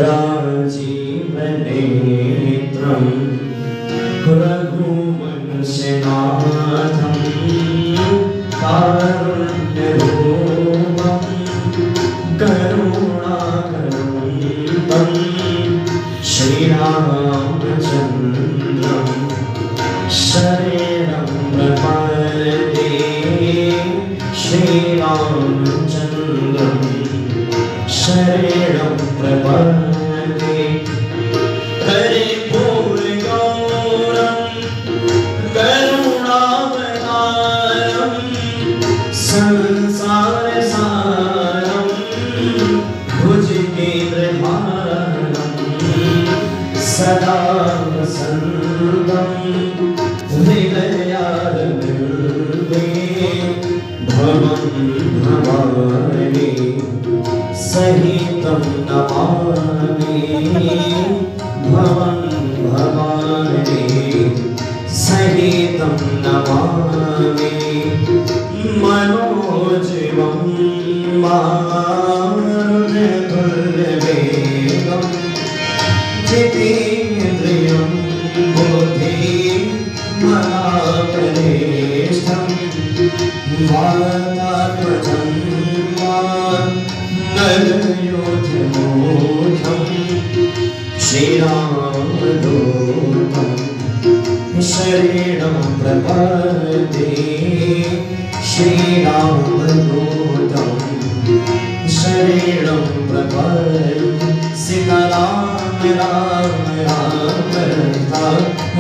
राजीवनेत्रं रघुवंशनाथं कारुण्यरूपं करुणाकरं श्रीरामचन्द्रं शरणं प्रपद्ये श्रीरामचन्द्रं शरणं प्रपद्ये हरिपूर्णगौरं करुणावतारं संसारसारं भुजगेन्द्रहारं सदा वसन्तं हृदयारविन्दे भवं भवानी सहितं नमामि भवं भवानी सहितं नमामि मनोजीवं मारुततुल्यवेगं जितेन्द्रियं बुद्धिमतापरिष्ठं वातात्मजं नरयोधमूढं श्रीरामदूतं शरणं प्रपद्ये श्रीरामदूतं शरणं प्रपद्ये सीताराम राम राम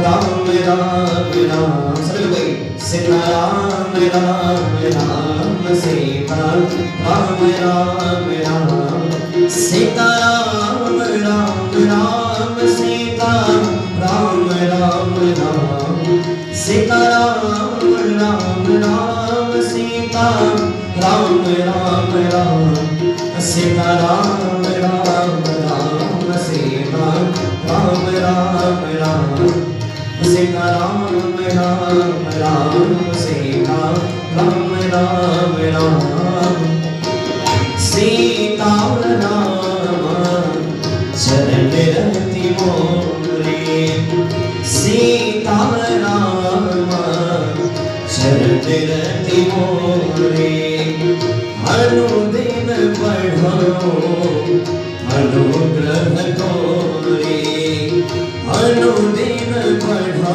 राम राम राम सर्वे सीताराम राम राम सीता राम राम राम सीताराम राम राम सीता राम राम राम सीताराम राम राम सीता राम राम राम सीताराम राम राम सीता राम राम राम सीताराम राम राम सीता राम राम राम सीता राम चरण रति मोरे सीता राम चरण रति मोरे अनुदिन पढ़ो अनुग्रह तोरे अनुदिन पढ़ो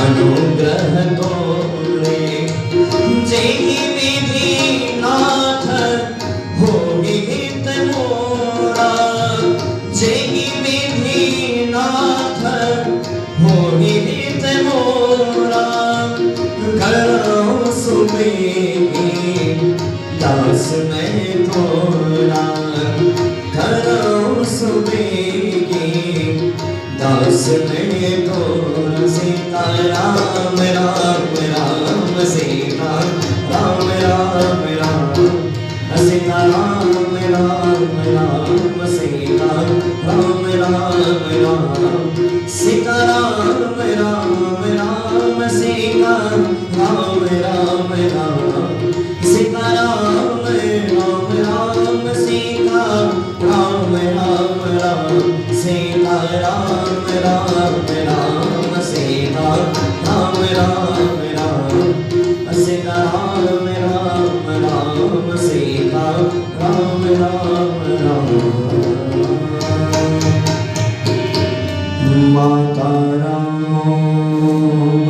अनुग्रह तोरे जेहि विधि नाथ होहि हित मोरा जेहि विधि नाथ होहि हित मोरा करो सुमेगी दास मैं तोरा करो सुमेगी दास मैं तोरा सीताराम राम राम सीता राम राम राम सीताराम राम राम सीता राम राम राम सीताराम राम राम सीता राम राम राम सीताराम राम राम सीता राम राम राम सीताराम राम राम सीता राम राम राम सीताराम राम राम सीता राम राम राम